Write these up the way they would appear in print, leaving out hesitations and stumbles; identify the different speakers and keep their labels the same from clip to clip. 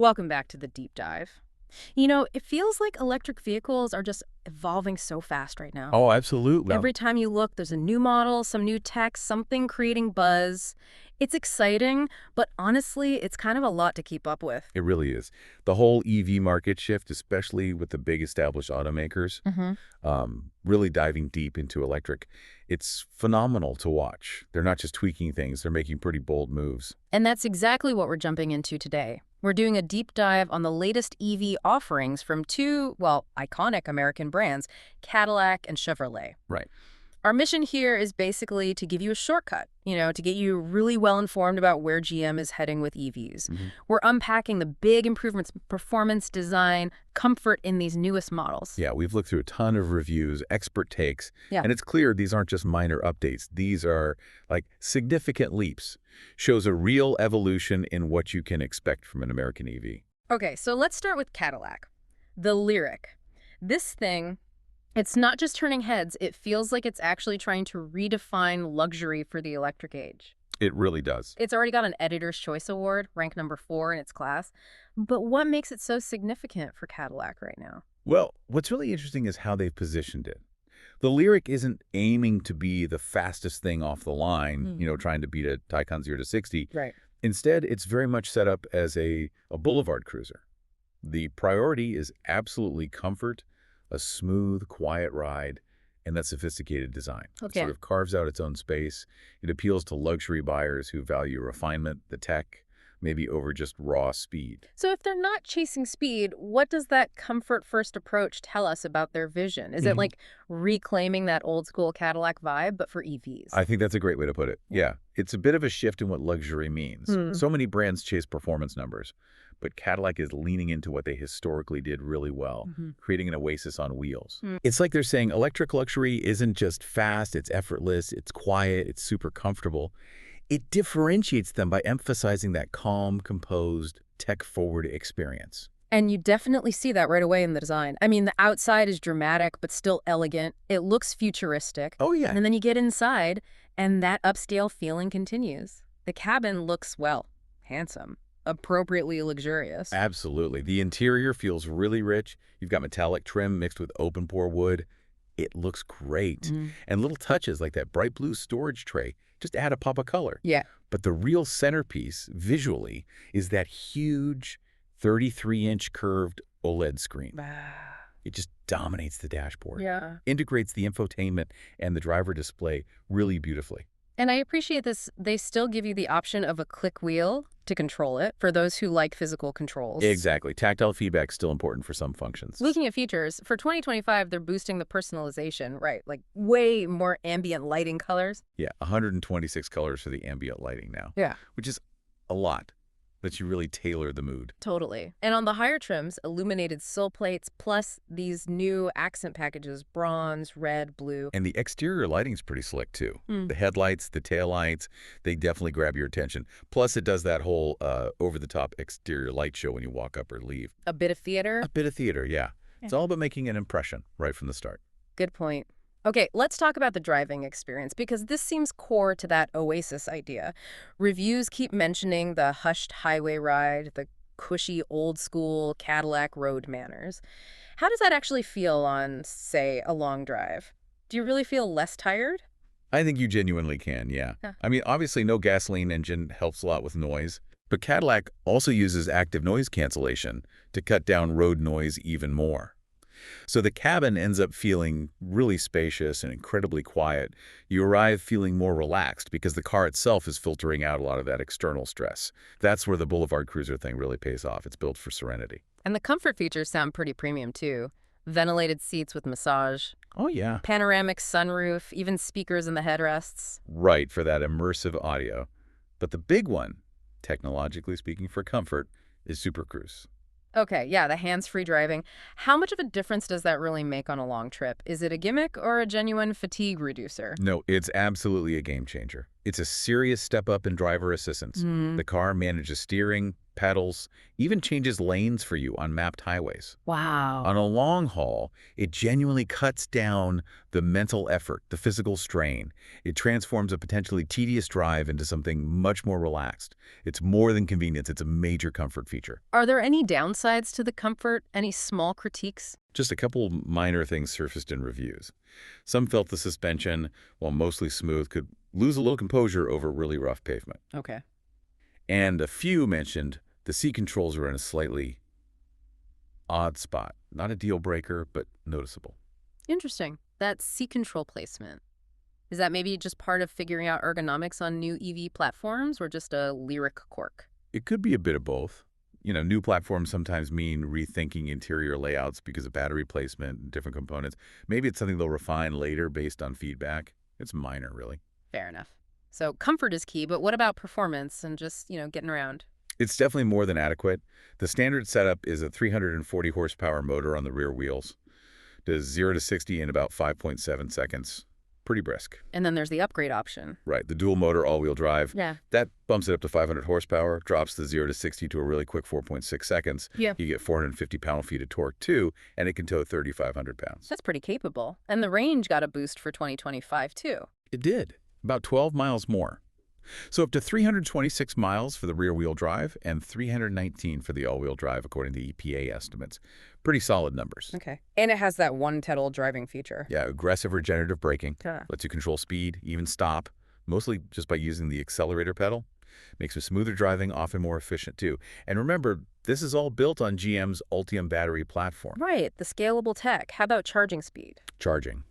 Speaker 1: Welcome back to the deep dive. You know, it feels like electric vehicles are just evolving so fast right now.
Speaker 2: Oh, absolutely.
Speaker 1: Every time you look, there's a new model, some new tech, something creating buzz. It's exciting, but honestly, it's kind of a lot to keep up with.
Speaker 2: It really is. The whole EV market shift, especially with the big established automakers,
Speaker 1: hmm
Speaker 2: really diving deep into electric, it's phenomenal to watch. They're not just tweaking things, they're making pretty bold moves.
Speaker 1: And that's exactly what we're jumping into today. We're doing a deep dive on the latest EV offerings from two, well, iconic American brands, Cadillac and Chevrolet.
Speaker 2: Right.
Speaker 1: Our mission here is basically to give you a shortcut, to get you really well informed about where GM is heading with EVs. We're unpacking the big improvements, performance, design, comfort in these newest models.
Speaker 2: Yeah, we've looked through a ton of reviews, expert takes,
Speaker 1: Yeah.
Speaker 2: and it's clear these aren't just minor updates. These are like significant leaps. Shows a real evolution in what you can expect from an American EV.
Speaker 1: Okay, so let's start with Cadillac. The Lyric. This thing, it's not just turning heads, it feels like it's actually trying to redefine luxury for the electric age.
Speaker 2: It really does.
Speaker 1: It's already got an Editor's Choice Award, ranked number 4 in its class. But what makes it so significant for Cadillac right now?
Speaker 2: Well, what's really interesting is how they've positioned it. The Lyric isn't aiming to be the fastest thing off the line, trying to beat a Taycan 0 to 60.
Speaker 1: Right.
Speaker 2: Instead, it's very much set up as a boulevard cruiser. The priority is absolutely comfort, a smooth, quiet ride, and that sophisticated design. It
Speaker 1: Okay.
Speaker 2: sort of carves out its own space. It appeals to luxury buyers who value refinement, the tech, maybe over just raw speed.
Speaker 1: So if they're not chasing speed, what does that comfort-first approach tell us about their vision? Is it like reclaiming that old-school Cadillac vibe, but for EVs?
Speaker 2: I think that's a great way to put it. Yeah, it's a bit of a shift in what luxury means. So many brands chase performance numbers, but Cadillac is leaning into what they historically did really well, creating an oasis on wheels. It's like they're saying electric luxury isn't just fast, it's effortless, it's quiet, it's super comfortable. It differentiates them by emphasizing that calm, composed, tech-forward experience.
Speaker 1: And you definitely see that right away in the design. I mean, the outside is dramatic, but still elegant. It looks futuristic.
Speaker 2: Oh, yeah.
Speaker 1: And then you get inside, and that upscale feeling continues. The cabin looks, well, handsome, appropriately luxurious.
Speaker 2: Absolutely. The interior feels really rich. You've got metallic trim mixed with open-pore wood. It looks great. And little touches like that bright blue storage tray just add a pop of color.
Speaker 1: Yeah.
Speaker 2: But the real centerpiece, visually, is that huge 33-inch curved OLED screen. It just dominates the dashboard.
Speaker 1: Yeah.
Speaker 2: Integrates the infotainment and the driver display really beautifully.
Speaker 1: And I appreciate this. They still give you the option of a click wheel to control it for those who like physical controls.
Speaker 2: Exactly. Tactile feedback is still important for some functions.
Speaker 1: Looking at features, for 2025, they're boosting the personalization, right? Like way more ambient lighting colors.
Speaker 2: Yeah, 126 colors for the ambient lighting now.
Speaker 1: Yeah.
Speaker 2: Which is a lot. That you really tailor the mood.
Speaker 1: Totally. And on the higher trims, illuminated sill plates, plus these new accent packages, bronze, red, blue.
Speaker 2: And the exterior lighting's pretty slick, too. The headlights, the taillights, they definitely grab your attention. Plus, it does that whole over-the-top exterior light show when you walk up or leave.
Speaker 1: A bit of theater.
Speaker 2: A bit of theater, yeah. It's all about making an impression right from the start.
Speaker 1: Good point. Okay, let's talk about the driving experience, because this seems core to that oasis idea. Reviews keep mentioning the hushed highway ride, the cushy old-school Cadillac road manners. How does that actually feel on, say, a long drive? Do you really feel less tired?
Speaker 2: I think you genuinely can, yeah.
Speaker 1: Huh.
Speaker 2: I mean, obviously, no gasoline engine helps a lot with noise. But Cadillac also uses active noise cancellation to cut down road noise even more. So the cabin ends up feeling really spacious and incredibly quiet. You arrive feeling more relaxed because the car itself is filtering out a lot of that external stress. That's where the Boulevard Cruiser thing really pays off. It's built for serenity.
Speaker 1: And the comfort features sound pretty premium, too. Ventilated seats with massage,
Speaker 2: Oh, yeah.
Speaker 1: panoramic sunroof, even speakers in the headrests.
Speaker 2: Right, for that immersive audio. But the big one, technologically speaking for comfort, is Super Cruise.
Speaker 1: Okay, yeah, the hands-free driving. How much of a difference does that really make on a long trip? Is it a gimmick or a genuine fatigue reducer?
Speaker 2: No, it's absolutely a game changer. It's a serious step up in driver assistance.
Speaker 1: Mm.
Speaker 2: The car manages steering, pedals, even changes lanes for you on mapped highways. On
Speaker 1: Wow.
Speaker 2: a long haul, it genuinely cuts down the mental effort, the physical strain. It transforms a potentially tedious drive into something much more relaxed. It's more than convenience, it's a major comfort feature.
Speaker 1: Are there any downsides to the comfort? Any small critiques?
Speaker 2: Just a couple minor things surfaced in reviews. Some felt the suspension, while mostly smooth, could lose a little composure over really rough pavement.
Speaker 1: Okay.
Speaker 2: And a few mentioned the seat controls are in a slightly odd spot. Not a deal breaker, but noticeable.
Speaker 1: Interesting. That seat control placement. Is that maybe just part of figuring out ergonomics on new EV platforms or just a lyric quirk?
Speaker 2: It could be a bit of both. New platforms sometimes mean rethinking interior layouts because of battery placement and different components. Maybe it's something they'll refine later based on feedback. It's minor, really.
Speaker 1: Fair enough. So comfort is key, but what about performance and just, getting around?
Speaker 2: It's definitely more than adequate. The standard setup is a 340 horsepower motor on the rear wheels. Does 0 to 60 in about 5.7 seconds. Pretty brisk.
Speaker 1: And then there's the upgrade option.
Speaker 2: Right, the dual motor all-wheel drive.
Speaker 1: Yeah.
Speaker 2: That bumps it up to 500 horsepower, drops the 0 to 60 to a really quick 4.6 seconds.
Speaker 1: Yeah.
Speaker 2: You get 450 pound-feet of torque, too, and it can tow 3,500 pounds.
Speaker 1: That's pretty capable. And the range got a boost for 2025, too.
Speaker 2: It did. About 12 miles more. So up to 326 miles for the rear-wheel drive and 319 for the all-wheel drive, according to EPA estimates. Pretty solid numbers.
Speaker 1: Okay. And it has that one-pedal driving feature.
Speaker 2: Yeah, aggressive regenerative braking.
Speaker 1: Yeah.
Speaker 2: Lets you control speed, even stop, mostly just by using the accelerator pedal. Makes for smoother driving, often more efficient, too. And remember, this is all built on GM's Ultium battery platform.
Speaker 1: Right, the scalable tech. How about charging speed?
Speaker 2: Charging.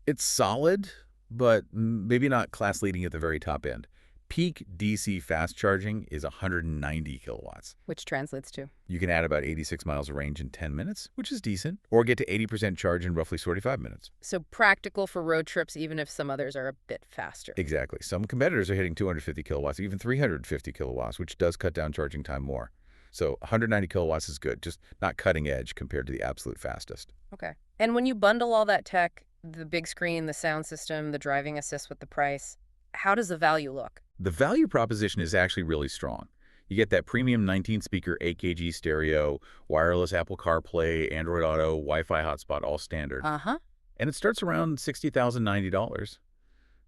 Speaker 2: It's solid, but maybe not class-leading at the very top end. Peak DC fast charging is 190 kilowatts.
Speaker 1: Which translates to?
Speaker 2: You can add about 86 miles of range in 10 minutes, which is decent, or get to 80% charge in roughly 45 minutes.
Speaker 1: So practical for road trips, even if some others are a bit faster.
Speaker 2: Exactly. Some competitors are hitting 250 kilowatts, even 350 kilowatts, which does cut down charging time more. So 190 kilowatts is good, just not cutting edge compared to the absolute fastest.
Speaker 1: Okay. And when you bundle all that tech, the big screen, the sound system, the driving assist with the price, how does the value look?
Speaker 2: The value proposition is actually really strong. You get that premium 19-speaker 8kg stereo, wireless Apple CarPlay, Android Auto, Wi-Fi hotspot, all standard.
Speaker 1: Uh-huh.
Speaker 2: And it starts around $60,090.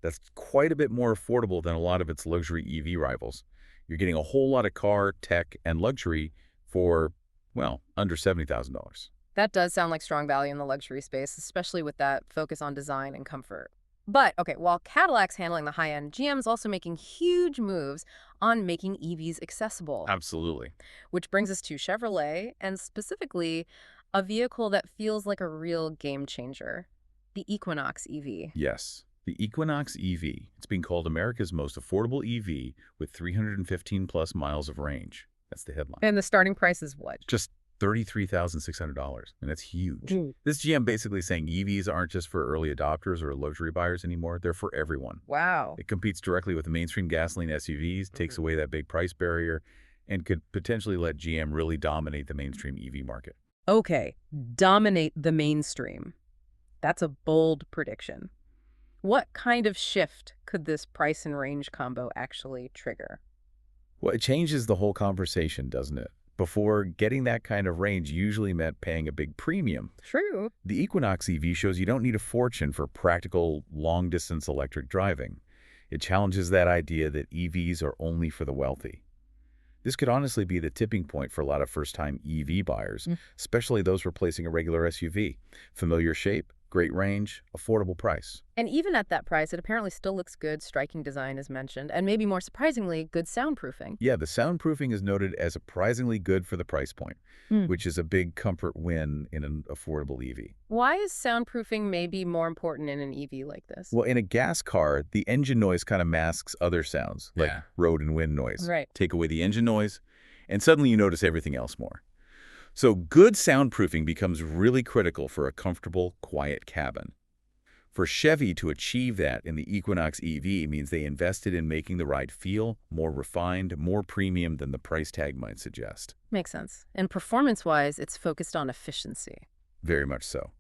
Speaker 2: That's quite a bit more affordable than a lot of its luxury EV rivals. You're getting a whole lot of car, tech, and luxury for, well, under $70,000.
Speaker 1: That does sound like strong value in the luxury space, especially with that focus on design and comfort. But, okay, while Cadillac's handling the high-end, GM's also making huge moves on making EVs accessible.
Speaker 2: Absolutely.
Speaker 1: Which brings us to Chevrolet, and specifically a vehicle that feels like a real game changer, the Equinox EV.
Speaker 2: Yes, the Equinox EV. It's being called America's most affordable EV with 315-plus miles of range. That's the headline.
Speaker 1: And the starting price is what?
Speaker 2: Just $33,600. And that's huge. This GM basically saying EVs aren't just for early adopters or luxury buyers anymore. They're for everyone.
Speaker 1: Wow.
Speaker 2: It competes directly with the mainstream gasoline SUVs, takes away that big price barrier, and could potentially let GM really dominate the mainstream EV market.
Speaker 1: Okay, dominate the mainstream. That's a bold prediction. What kind of shift could this price and range combo actually trigger?
Speaker 2: Well, it changes the whole conversation, doesn't it? Before, getting that kind of range usually meant paying a big premium.
Speaker 1: True.
Speaker 2: The Equinox EV shows you don't need a fortune for practical, long-distance electric driving. It challenges that idea that EVs are only for the wealthy. This could honestly be the tipping point for a lot of first-time EV buyers, especially those replacing a regular SUV. Familiar shape, great range, affordable price.
Speaker 1: And even at that price, it apparently still looks good, striking design as mentioned, and maybe more surprisingly, good soundproofing.
Speaker 2: Yeah, the soundproofing is noted as surprisingly good for the price point, which is a big comfort win in an affordable EV.
Speaker 1: Why is soundproofing maybe more important in an EV like this?
Speaker 2: Well, in a gas car, the engine noise kind of masks other sounds, like road and wind noise.
Speaker 1: Right.
Speaker 2: Take away the engine noise, and suddenly you notice everything else more. So good soundproofing becomes really critical for a comfortable, quiet cabin. For Chevy to achieve that in the Equinox EV means they invested in making the ride feel more refined, more premium than the price tag might suggest.
Speaker 1: Makes sense. And performance-wise, it's focused on efficiency.
Speaker 2: Very much so.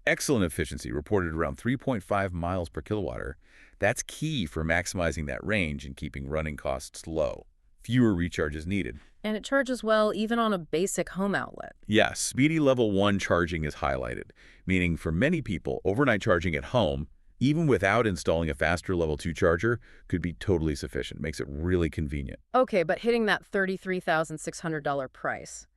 Speaker 2: Excellent efficiency, reported around 3.5 miles per kilowatt. That's key for maximizing that range and keeping running costs low. Fewer recharges needed.
Speaker 1: And it charges well even on a basic home outlet.
Speaker 2: Yes, speedy level 1 charging is highlighted, meaning for many people, overnight charging at home, even without installing a faster level 2 charger, could be totally sufficient. Makes it really convenient.
Speaker 1: Okay, but hitting that $33,600 price,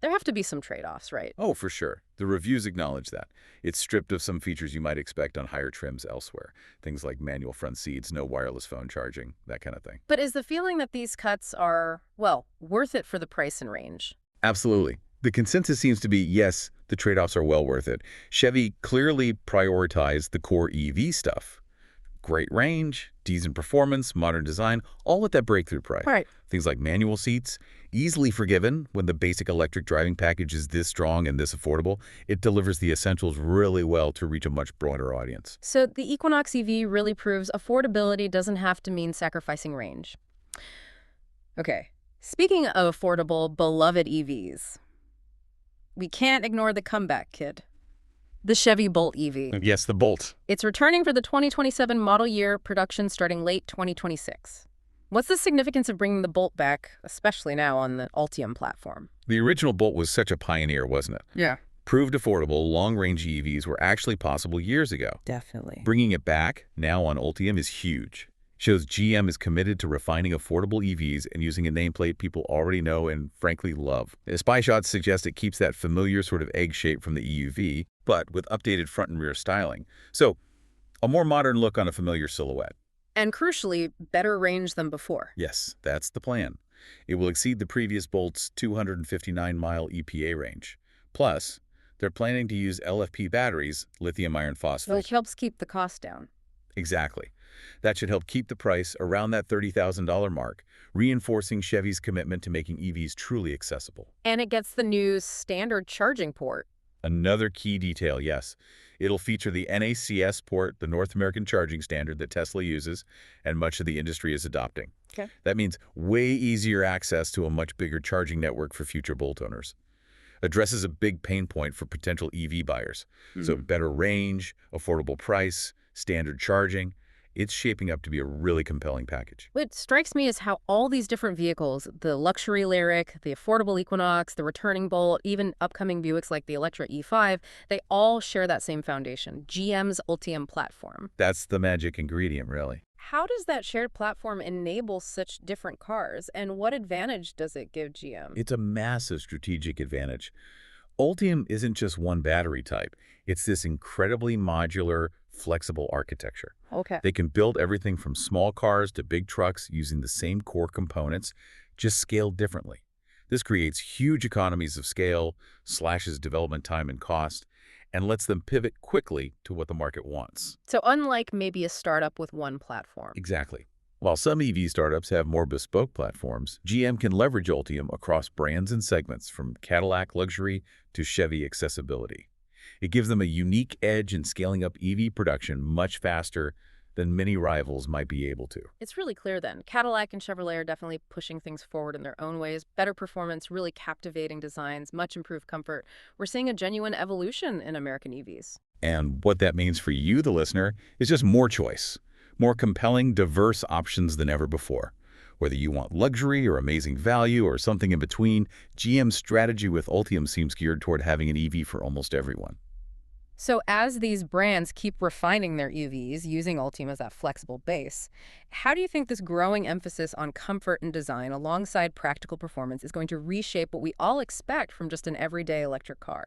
Speaker 1: there have to be some trade-offs, right?
Speaker 2: Oh, for sure. The reviews acknowledge that. It's stripped of some features you might expect on higher trims elsewhere. Things like manual front seats, no wireless phone charging, that kind of thing.
Speaker 1: But is the feeling that these cuts are, well, worth it for the price and range?
Speaker 2: Absolutely. The consensus seems to be, yes, the trade-offs are well worth it. Chevy clearly prioritized the core EV stuff. Great range, decent performance, modern design, all at that breakthrough price.
Speaker 1: Right.
Speaker 2: Things like manual seats, easily forgiven when the basic electric driving package is this strong and this affordable. It delivers the essentials really well to reach a much broader audience.
Speaker 1: So the Equinox EV really proves affordability doesn't have to mean sacrificing range. Okay, speaking of affordable, beloved EVs, we can't ignore the comeback kid. The Chevy Bolt EV.
Speaker 2: Yes, the Bolt.
Speaker 1: It's returning for the 2027 model year, production starting late 2026. What's the significance of bringing the Bolt back, especially now on the Ultium platform?
Speaker 2: The original Bolt was such a pioneer, wasn't it?
Speaker 1: Yeah.
Speaker 2: Proved affordable, long-range EVs were actually possible years ago.
Speaker 1: Definitely.
Speaker 2: Bringing it back, now on Ultium, is huge. Shows GM is committed to refining affordable EVs and using a nameplate people already know and frankly love. The spy shots suggest it keeps that familiar sort of egg shape from the EUV, but with updated front and rear styling. So, a more modern look on a familiar silhouette.
Speaker 1: And crucially, better range than before.
Speaker 2: Yes, that's the plan. It will exceed the previous Bolt's 259-mile EPA range. Plus, they're planning to use LFP batteries, lithium iron phosphate.
Speaker 1: Which helps keep the cost down.
Speaker 2: Exactly. That should help keep the price around that $30,000 mark, reinforcing Chevy's commitment to making EVs truly accessible.
Speaker 1: And it gets the new standard charging port.
Speaker 2: Another key detail, yes. It'll feature the NACS port, the North American charging standard that Tesla uses and much of the industry is adopting.
Speaker 1: Okay.
Speaker 2: That means way easier access to a much bigger charging network for future Bolt owners. Addresses a big pain point for potential EV buyers. So better range, affordable price, standard charging. It's shaping up to be a really compelling package.
Speaker 1: What strikes me is how all these different vehicles, the luxury Lyriq, the affordable Equinox, the returning Bolt, even upcoming Buicks like the Electra E5, they all share that same foundation, GM's Ultium platform.
Speaker 2: That's the magic ingredient, really.
Speaker 1: How does that shared platform enable such different cars, and what advantage does it give GM?
Speaker 2: It's a massive strategic advantage. Ultium isn't just one battery type. It's this incredibly modular, flexible architecture.
Speaker 1: Okay.
Speaker 2: They can build everything from small cars to big trucks using the same core components, just scaled differently. This creates huge economies of scale, slashes development time and cost, and lets them pivot quickly to what the market wants.
Speaker 1: So unlike maybe a startup with one platform.
Speaker 2: Exactly. While some EV startups have more bespoke platforms, GM can leverage Ultium across brands and segments from Cadillac luxury to Chevy accessibility. It gives them a unique edge in scaling up EV production much faster than many rivals might be able to.
Speaker 1: It's really clear then. Cadillac and Chevrolet are definitely pushing things forward in their own ways. Better performance, really captivating designs, much improved comfort. We're seeing a genuine evolution in American EVs.
Speaker 2: And what that means for you, the listener, is just more choice. More compelling, diverse options than ever before. Whether you want luxury or amazing value or something in between, GM's strategy with Ultium seems geared toward having an EV for almost everyone.
Speaker 1: So as these brands keep refining their EVs, using Ultium as that flexible base, how do you think this growing emphasis on comfort and design alongside practical performance is going to reshape what we all expect from just an everyday electric car?